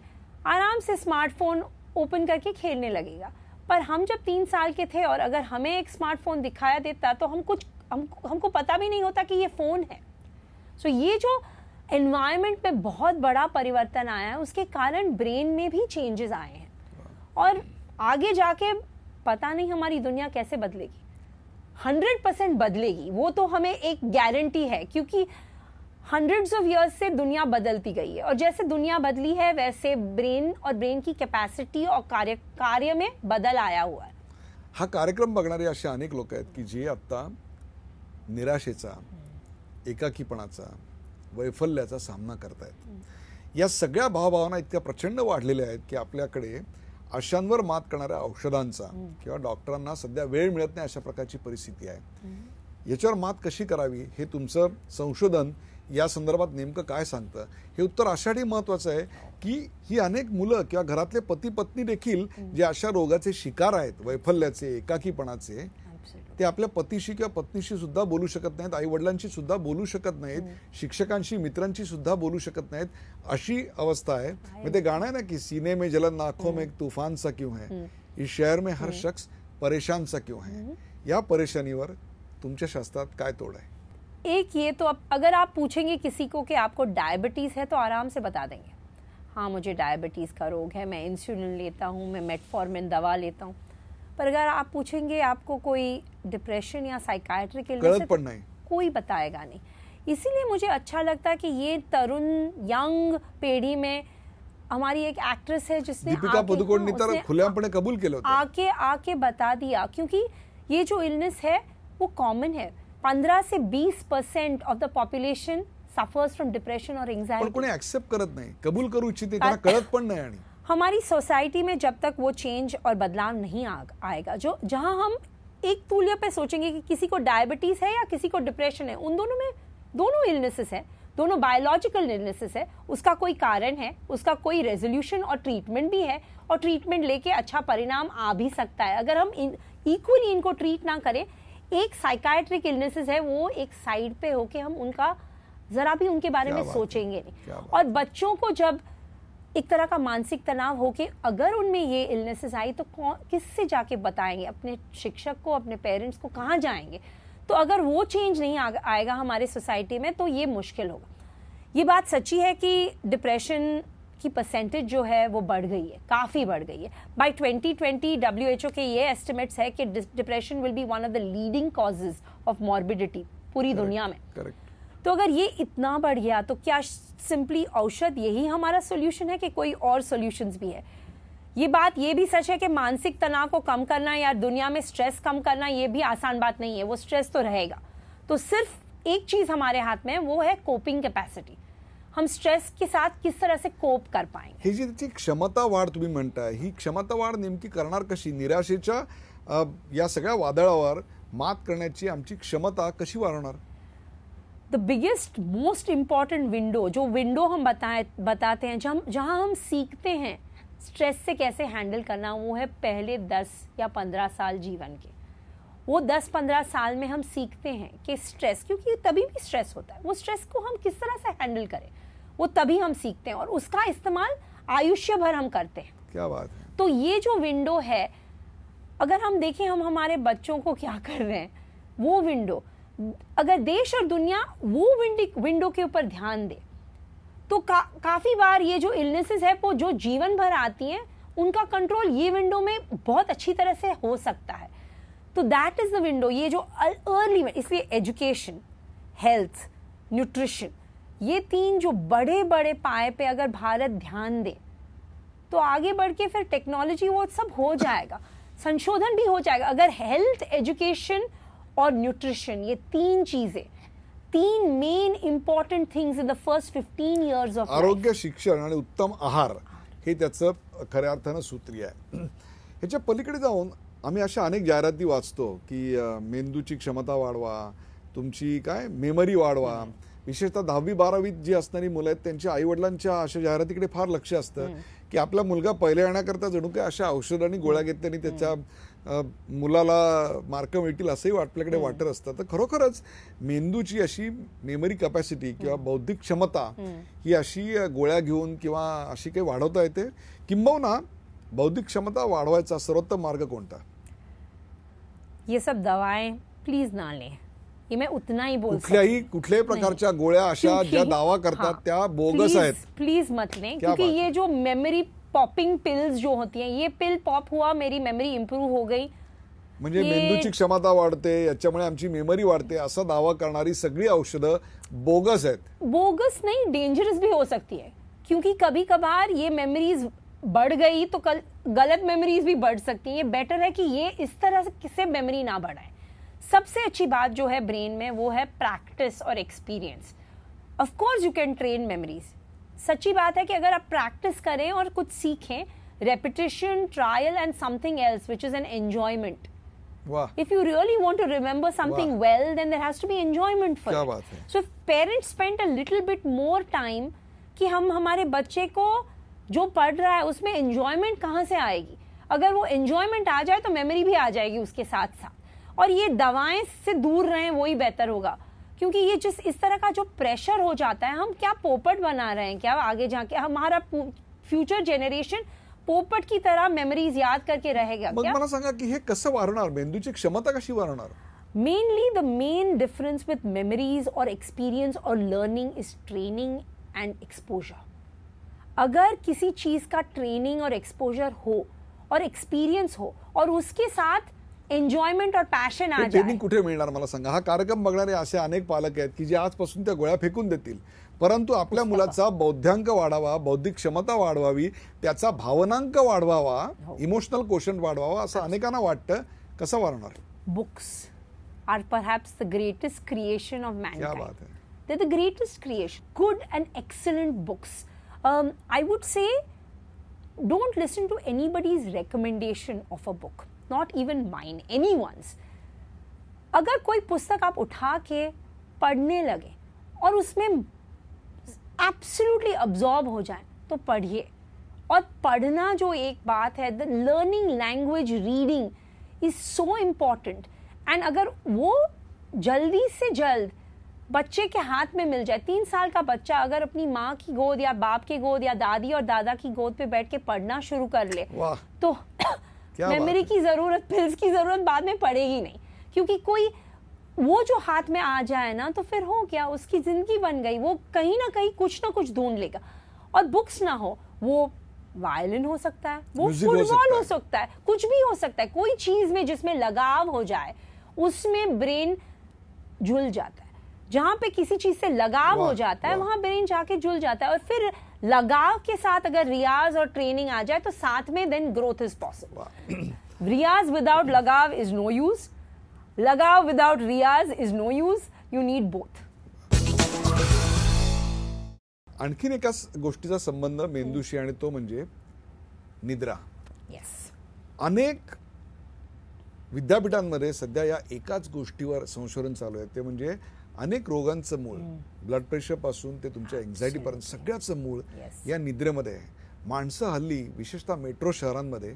S2: आराम से स्मार्टफोन ओपन करके खेलने लगेगा. पर हम जब 3 साल के थे और अगर हमें एक स्मार्टफोन दिखाया देता तो हमको पता भी नहीं होता कि ये फोन है. सो ये जो एनवायरनमेंट में बहुत बड़ा परिवर्तन आया है, उसके कारण ब्रेन में भी चेंजेस आए हैं. और आगे जाके पता नहीं हमारी दुनिया कैसे बदलेगी. 100% बदलेगी, वो तो हमें एक गारंटी है, क्योंकि हंड्रेड्स ऑफ इयर्स से दुनिया बदलती गई है. और जैसे दुनिया बदली है वैसे ब्रेन और ब्रेन की कैपेसिटी और कार्य में बदल आया हुआ है.
S1: हा कार्यक्रम बघणारे असे अनेक लोक आहेत की जे आता निराशेचा, एकाकीपणाचा, वैफल्याचा सामना करतायत. या सगळ्या भावभावना इतक्या प्रचंड वाढलेल्या आहेत की आपल्याकडे अशांवर मात करणाऱ्या औषधांचा किंवा डॉक्टरांना सध्या वेळ मिळत नाही, अशा प्रकारची परिस्थिती आहे. याच्यावर मात कशी करावी हे तुमचं संशोधन या संदर्भात नेमकं काय सांगतं? हे उत्तर अशासाठी महत्त्वाचं आहे की ही अनेक मुलं किंवा घरातले पती पत्नी देखील जे अशा रोगाचे शिकार आहेत, वैफल्याचे, एकाकीपणाचे, ते आपल्या पतीशी किंवा पत्नीशी सुद्धा बोलू शकत नाहीत, आई वडिलांशी सुद्धा बोलू शकत नाहीत, शिक्षकांशी, मित्रांशी सुद्धा बोलू शकत नाहीत, अशी अवस्था आहे. मग ते गाणं आहे ना की सीने में जलन, आंखों में एक तूफान सा क्यों है, इस शहर में हर शख्स परेशान सा क्यों है, या परेशानीवर तुमच्या शास्त्रात काय तोड आहे?
S2: एक ये तो अगर आप पूछेंगे किसी को कि आपको डायबिटीज है तो आराम से बता देंगे, हाँ मुझे डायबिटीज का रोग है, मैं इंसुलिन लेता हूँ, मैं मेटफॉर्मिन दवा लेता हूँ। पर अगर आप पूछेंगे आपको कोई डिप्रेशन या साइकाट्रिक इलनेस है, कोई बताएगा नहीं। इसीलिए मुझे अच्छा लगता है कि ये तरुण यंग पीढ़ी में हमारी एक एक्ट्रेस है जिसने
S1: दीपिका पदुकोण तर खुलेआमपणे कबूल केलं होतं,
S2: आके बता दिया, क्योंकि ये जो इलनेस है वो कॉमन है। 15 से 20% of the population suffers from depression और एंजाइटी।
S1: पण कोणी एक्सेप्ट करत नाही, कबूल करू इच्छिते, त्यांना कळत पण नाही। आणि
S2: हमारी सोसाइटी में जब तक वो चेंज और बदलाव नहीं आएगा, जो जहां हम एक तूलिया पे सोचेंगे कि किसी को डायबिटीज है या किसी को डिप्रेशन है, उन दोनों में दोनों इलनेसेस है, दोनों बायोलॉजिकल इलनेसेस है, उसका कोई कारण है, उसका कोई रेजोल्यूशन और ट्रीटमेंट भी है, और ट्रीटमेंट लेके अच्छा परिणाम आ भी सकता है। अगर हम इक्वली इनको ट्रीट ना करें, एक साइकाट्रिक इलनेसेस है वो एक साइड पे होके हम उनका जरा भी उनके बारे में सोचेंगे नहीं। और बच्चों को जब एक तरह का मानसिक तनाव होके अगर उनमें ये इलनेसेस आई तो किससे जाके बताएंगे? अपने शिक्षक को, अपने पेरेंट्स को, कहाँ जाएंगे? तो अगर वो चेंज नहीं आएगा हमारे सोसाइटी में तो ये मुश्किल होगा। ये बात सच्ची है कि डिप्रेशन की परसेंटेज जो है वो बढ़ गई है, काफ़ी बढ़ गई है। बाय 2020 WHO के ये एस्टिमेट्स है कि depression will be one of the leading causes of morbidity पूरी दुनिया में। तो अगर ये इतना बढ़ गया तो क्या सिंपली औषध यही हमारा सोल्यूशन है कि कोई और सोल्यूशंस भी है? ये बात ये भी सच है कि मानसिक तनाव को कम करना या दुनिया में स्ट्रेस कम करना ये भी आसान बात नहीं है, वो स्ट्रेस तो रहेगा। तो सिर्फ एक चीज हमारे हाथ में है, वो है कोपिंग कैपेसिटी। हम स्ट्रेस के साथ किस तरह से कोप कर पाएंगे।
S1: ही जी क्षमता वाढ तुम्ही म्हणताय, ही क्षमता वाढ नेमकी करणार कशी? निराशेच्या या सगळ्या वादळावर मात करण्याची आमची क्षमता कशी वाढवणार?
S2: The biggest most important window, जो विंडो हम बताते हैं जहां हम सीखते हैं स्ट्रेस से कैसे हैंडल करना, वो है पहले 10 या 15 साल जीवन के। वो 10-15 साल में हम सीखते हैं कि स्ट्रेस, क्योंकि तभी भी स्ट्रेस होता है, वो स्ट्रेस को हम किस तरह से हैंडल करें वो तभी हम सीखते हैं, और उसका इस्तेमाल आयुष्य भर हम करते हैं।
S1: क्या बात है।
S2: तो ये जो विंडो है, अगर हम देखें हम हमारे बच्चों को क्या कर रहे हैं, वो विंडो, अगर देश और दुनिया वो विंडो के ऊपर ध्यान दे तो काफी बार ये जो इलनेसेस है वो जो जीवन भर आती हैं उनका कंट्रोल ये विंडो में बहुत अच्छी तरह से हो सकता है। तो दैट इज द विंडो, ये जो अर्ली में, इसलिए एजुकेशन, हेल्थ, न्यूट्रिशन, ये 3 जो बड़े बड़े पाए पे अगर भारत ध्यान दे तो आगे बढ़ के फिर टेक्नोलॉजी वो सब हो जाएगा, संशोधन भी हो जाएगा। अगर हेल्थ, एजुकेशन और न्यूट्रिशन, ये 3 चीजें, 3 main important things in the first 15 years of
S1: आरोग्य, शिक्षण आणि उत्तम आहार हे त्याचं खऱ्या अर्थानं सूत्री आहे। ह्याच्या पलीकडे जाऊन आम्ही अशा अनेक जाहिराती वाचतो की मेंदूची क्षमता वाढवा, तुमची काय मेमरी वाढवा, विशेषतः 10वी-12वीत जी असणारी मुलं आहेत त्यांच्या आईवडिलांच्या अशा जाहिरातीकडे फार लक्ष असतं की आपला मुलगा पहिले येण्याकरता जणू काय अशा औषधांनी गोळ्या घेतल्याने त्याच्या मुलाला मार्क मिळतील असंही आपल्याकडे वाटत असतं। तर खरोखरच मेंदूची अशी मेमरी कॅपॅसिटी किंवा बौद्धिक क्षमता ही अशी गोळ्या घेऊन किंवा अशी काही वाढवता येते, किंबहुना बौद्धिक क्षमता वाढवायचा सर्वोत्तम मार्ग कोणता?
S2: ये सब दवाएं प्लीज ना लें, ये मैं उतना ही बोल
S1: कुठल्याही प्रकारच्या गोळ्या अशा ज्या दावा करतात त्या बोगस आहेत,
S2: प्लीज मत लें। क्योंकि ये जो मेमोरी पॉपिंग पिल्स जो होती हैं, ये पिल पॉप हुआ, मेरी मेमोरी इंप्रूव हो गई,
S1: म्हणजे मेंदूची क्षमता वाढते, याच्यामुळे आमची मेमरी वाढते, असा दावा करणारी सगळी औषधं बोगस आहेत।
S2: बोगस नहीं, डेंजरस भी हो सकती है, क्योंकि कभी कभार ये मेमोरीज बढ़ गई तो गलत मेमोरीज भी बढ़ सकती हैं। ये बेटर है कि ये इस तरह से मेमोरी ना बढ़ाए। सबसे अच्छी बात जो है ब्रेन में वो है प्रैक्टिस और experience. Of course you can train memories, सच्ची बात है कि अगर आप प्रैक्टिस करें और कुछ सीखें, repetition, trial and something else which is an enjoyment. If you really want to remember something well, then there has to be enjoyment for it. So if parents spend a little bit more time कि हम हमारे बच्चे को जो पढ़ रहा है उसमें एंजॉयमेंट कहाँ से आएगी, अगर वो एंजॉयमेंट आ जाए तो मेमोरी भी आ जाएगी उसके साथ साथ। और ये दवाएं से दूर रहें, वही बेहतर होगा, क्योंकि ये इस तरह का जो प्रेशर हो जाता है, हम क्या पोपट बना रहे हैं क्या? आगे जाके हमारा फ्यूचर जेनरेशन पोपट की तरह मेमरीज याद करके रहेगा
S1: मग
S2: क्या?
S1: मला सांगा की हे कसं वाढणार, मेंदूची क्षमता कशी वाढणार?
S2: Mainly the main difference with memories or experience or learning is training and exposure. अगर किसी चीज का ट्रेनिंग और एक्सपोजर हो और एक्सपीरियंस हो और उसके साथ एन्जॉयमेंट और पैशन आ जाए.
S1: ट्रेनिंग कुठे मिळणार मला सांगा? हा कार्यक्रम बघणारे असे अनेक पालक आहेत की जे आजपासून त्या गोळ्या फेकून देतील, परंतु आपल्या मुलाचा बौद्ध्यांक वाढावा, बौद्धिक क्षमता वाढवावी, त्याचा भावनांक वाढवावा, इमोशनल कोशंट वाढवावा असं अनेकांना वाटतं. कसं वाढणार?
S2: Books are perhaps the greatest creation of
S1: क्या
S2: mankind.
S1: बात है.
S2: They're the greatest creation. Good and excellent books. I would say, don't listen to anybody's recommendation of a book. Not even mine, anyone's. अगर कोई पुस्तक आप उठा के पढ़ने लगे और उसमें एब्सोल्युटली अब्जॉर्ब हो जाए तो पढ़िए. और पढ़ना जो एक बात है, the learning language reading is so important. And अगर वो जल्दी से जल्द बच्चे के हाथ में मिल जाए, 3 साल का बच्चा अगर अपनी माँ की गोद या बाप की गोद या दादी और दादा की गोद पे बैठ के पढ़ना शुरू कर ले, तो मेमोरी की जरूरत, पिल्स की जरूरत बाद में पड़ेगी नहीं. क्योंकि कोई वो जो हाथ में आ जाए ना, तो फिर हो गया, उसकी जिंदगी बन गई. वो कहीं ना कहीं कुछ ना कुछ ढूंढ लेगा. और बुक्स ना हो, वो वायलिन हो सकता है, वो फुटबॉल हो सकता है, कुछ भी हो सकता है. कोई चीज में जिसमें लगाव हो जाए उसमें ब्रेन झुल जाता है. जहां पे किसी चीज से लगाव हो जाता है वहां ब्रेन जाके झुल जाता है. और फिर लगाव के साथ अगर रियाज और ट्रेनिंग आ जाए तो साथ में देन ग्रोथ इज पॉसिबल. रियाज विदाउट लगाव इज नो यूज. लगाव विदाउट रियाज is no use. You need both.
S1: आणखीन एका गोष्टीचा संबंध मेंदूशी आणि तो म्हणजे निद्रा.
S2: येस.
S1: अनेक विद्यापीठांमध्ये सध्या या एकाच गोष्टीवर संशोधन चालू आहे. ते म्हणजे अनेक रोगांचं मूळ, ब्लड प्रेशर पासून ते तुमच्या एन्झायटी पर्यंत सगळ्याचं मूळ या निद्रेमध्ये आहे. माणसं हल्ली विशेषतः मेट्रो शहरांमध्ये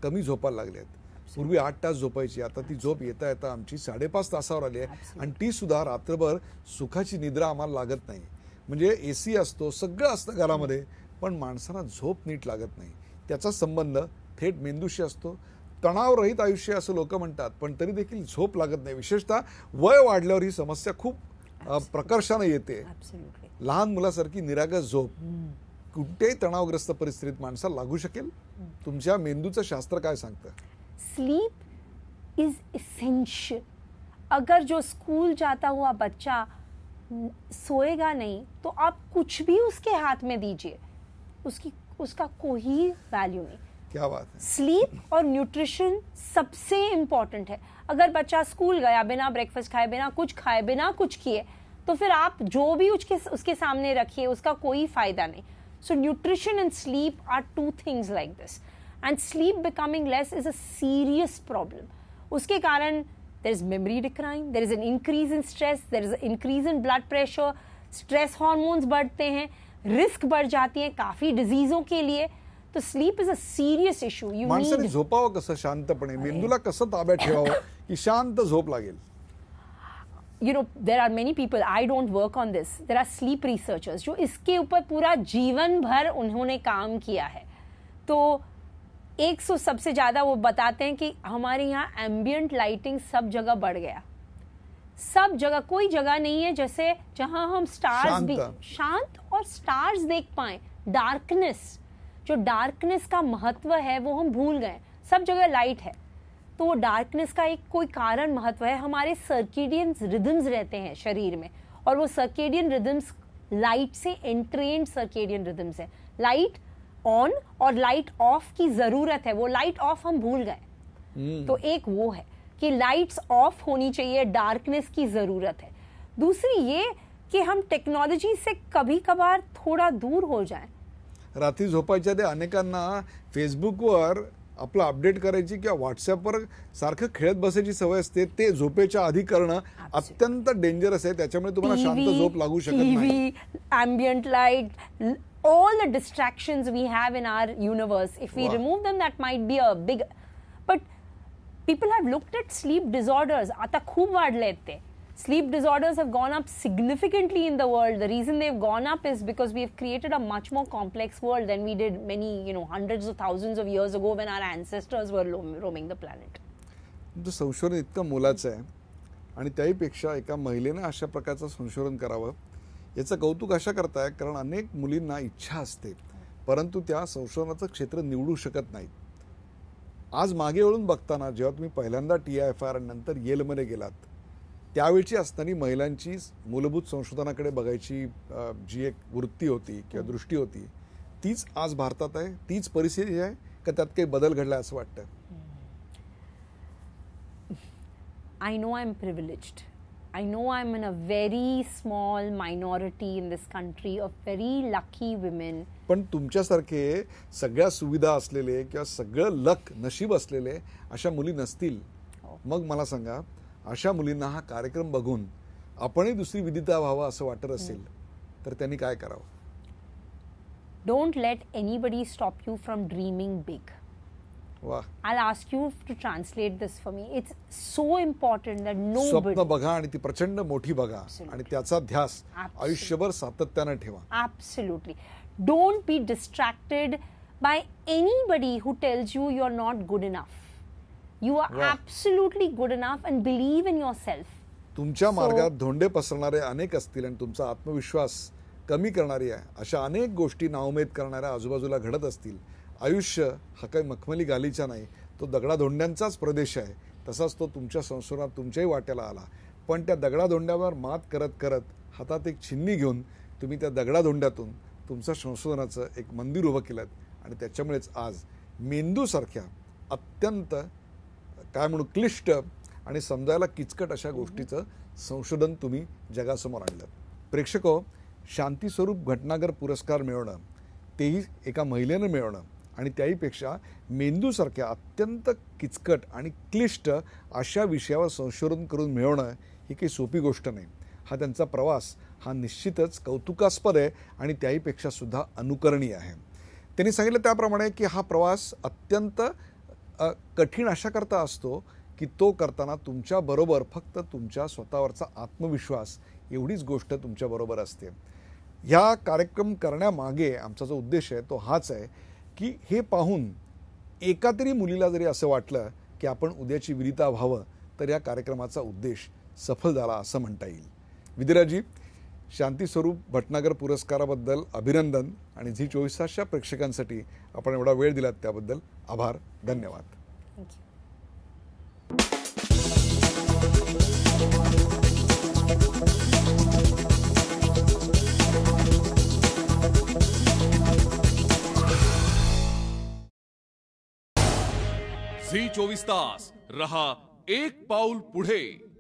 S1: कमी झोपायला लागली आहेत. पूर्वी 8 तास झोपायची, आता ती झोप येता येता आमची 5.5 तासावर आली आहे. आणि ती सुद्धा रात्रभर सुखाची निद्रा आम्हाला लागत नाही. म्हणजे एसी असतो, सगळं असतं घरामध्ये, पण माणसांना झोप नीट लागत नाही. त्याचा संबंध थेट मेंदूशी असतो. तणावरहित आयुष्य असं लोक म्हणतात, पण तरी देखील झोप लागत नाही. विशेषतः वय वाढल्यावर ही समस्या खूप प्रकर्षाने येते. लहान मुलासारखी निरागस झोप कुठेही तणावग्रस्त परिस्थितीत माणसाला लागू शकेल. तुमच्या मेंदूचं शास्त्र काय सांगतं?
S2: Sleep is essential. अगर जो स्कूल जाता हुआ बच्चा सोएगा नहीं तो आप कुछ भी उसके हाथ में दीजिए, उसका कोई वैल्यू नहीं.
S1: क्या बात है.
S2: स्लीप और न्यूट्रिशन सबसे इंपॉर्टेंट है. अगर बच्चा स्कूल गया बिना ब्रेकफास्ट खाए, बिना कुछ खाए, बिना कुछ किए, तो फिर आप जो भी उसके सामने रखिए उसका कोई फायदा नहीं. So nutrition and sleep are 2 things like this. And sleep becoming less is a serious problem. उसके कारण there is memory decline, there is an increase in stress, there is an increase in blood pressure, stress hormones बढ़ते हैं, risk बढ़ जाती है काफी डिजीजों के लिए. तो sleep is a serious issue.
S1: माणसाने झोपावं कसं शांतपणे, मेंदूला कसं ताब्यात ठेवावं की शांत झोप लागेल?
S2: there are many people, I don't work on this, there are sleep researchers जो इसके ऊपर पूरा जीवन भर उन्होंने काम किया है. तो 100 सबसे ज्यादा वो बताते हैं कि हमारे यहाँ एम्बियंट लाइटिंग सब जगह बढ़ गया. सब जगह, कोई जगह नहीं है जैसे जहां हम स्टार्स भी शांत और स्टार्स देख पाए. डार्कनेस, जो डार्कनेस का महत्व है वो हम भूल गए. सब जगह लाइट है, तो वो डार्कनेस का एक कोई कारण महत्व है. हमारे सर्केडियन रिदम्स रहते हैं शरीर में, और वो सर्केडियन रिदम्स लाइट से एंट्रेन्ड सर्केडियन रिदम्स है. लाइट ऑन और लाइट ऑफ की जरूरत है, वो लाइट ऑफ हम भूल गए. तो एक वो है कि लाइट्स ऑफ होनी चाहिए, डार्कनेस की जरूरत है. दूसरी ये कि हम टेक्नोलॉजी से कभी कभार थोड़ा दूर हो जाएं.
S1: रात्री झोपायच्या आधी अनेकांना फेसबुकवर आपलं अपडेट करायची किंवा व्हॉट्सअपवर सारखं खेळत बसायची सवय असते. ते झोपेच्या आधी करणं अत्यंत डेंजरस आहे. त्याच्यामुळे तुम्हाला शांत झोप लागू शकत नाही.
S2: ambient light, all the distractions we have in our universe, if we remove them, that might be a big. But people have looked at sleep disorders. आता खूप वाढले आहेत ते. Sleep disorders have gone up significantly in the world. The reason they've gone up is because we've created a much more complex world than we did many, hundreds of thousands of years ago when our ancestors were roaming the planet.
S1: तुमचं संशोधन इतकं मोलाचं आहे आणि त्याहीपेक्षा एका महिलेने अशा प्रकारचं संशोधन करावं याचं कौतुक अशा करताय कारण अनेक मुलींना इच्छा असते परंतु त्या संशोधनाचं क्षेत्र निवडू शकत नाहीत. आज मागे वळून बघताना जेव्हा तुम्ही पहिल्यांदा TIFR आणि नंतर येलमध्ये गेलात त्यावेळची असताना महिलांची मूलभूत संशोधनाकडे बघायची जी एक वृत्ती होती किंवा दृष्टी होती तीच आज भारतात आहे, तीच परिस्थिती आहे का त्यात काही बदल घडला असं वाटतं?
S2: I know I'm privileged. I know I'm in a very small minority in this country of very lucky women.
S1: पण तुमच्यासारखे सगळ्या सुविधा असलेले किंवा सगळं लक नशीब असलेले अशा मुली नसतील. मग मला सांगा अशा मुलींना हा कार्यक्रम बघून आपणही दुसरी विदिता व्हावं असं वाटत असेल तर त्यांनी काय करावं?
S2: Don't let anybody stop you from dreaming big.
S1: वाह.
S2: I'll ask you to translate this for me. It's so important that nobody.
S1: स्वप्न बघा आणि ती प्रचंड मोठी बघा आणि त्याचा ध्यास आयुष्यभर सातत्याने ठेवा.
S2: Absolutely. Don't be distracted by anybody who tells you you're not good enough. You are absolutely good enough and believe in yourself.
S1: तुमच्या मार्गात धोंडे पसरणारे अनेक असतील आणि तुमचा आत्मविश्वास कमी करणारी आहे अशा अनेक गोष्टी नाउमेद करणाऱ्या आजूबाजूला घडत असतील. आयुष्य हा काही मखमली गालीचा नाही, तो दगडाधोंड्यांचाच प्रदेश आहे. तसाच तो तुमच्या संशोधनात तुमच्याही वाट्याला आला. पण त्या दगडाधोंड्यावर मात करत करत हातात एक छिन्नी घेऊन तुम्ही त्या दगडाधोंड्यातून तुमच्या संशोधनाचं एक मंदिर उभं केलं आणि त्याच्यामुळेच आज मेंदूसारख्या अत्यंत काय म्हणू क्लिष्ट आणि समजायला किचकट अशा गोष्टीचं संशोधन तुम्ही जगासमोर आणलं. प्रेक्षको, शांती स्वरूप भटनागर पुरस्कार मिळवणं तेही एका महिलेनं मिळवणं आणि त्याहीपेक्षा मेंदूसारख्या अत्यंत किचकट आणि क्लिष्ट अशा विषयावर संशोधन करून मिळवणं ही काही सोपी गोष्ट नाही. हा त्यांचा प्रवास हा निश्चितच कौतुकास्पद आहे आणि त्याहीपेक्षा सुद्धा अनुकरणीय आहे. त्यांनी सांगितलं त्याप्रमाणे की हा प्रवास अत्यंत कठीण अशा करता असतो की तो करताना तुमच्याबरोबर फक्त तुमच्या स्वतःवरचा आत्मविश्वास एवढीच गोष्ट तुमच्याबरोबर असते. ह्या कार्यक्रम करण्यामागे आमचा जो उद्देश आहे तो हाच आहे की हे पाहून एका तरी मुलीला जरी असं वाटलं की आपण उद्याची विदिता व्हावं तर या कार्यक्रमाचा उद्देश सफल झाला असं म्हणता येईल. विदिराजी, शांती स्वरूप भटनागर पुरस्काराबद्दल अभिनंदन आणि झी24 तासच्या प्रेक्षकांसाठी आपण एवढा वेळ दिलात त्याबद्दल आभार. धन्यवाद.
S3: झी24 तास रहा एक पाऊल पुढे.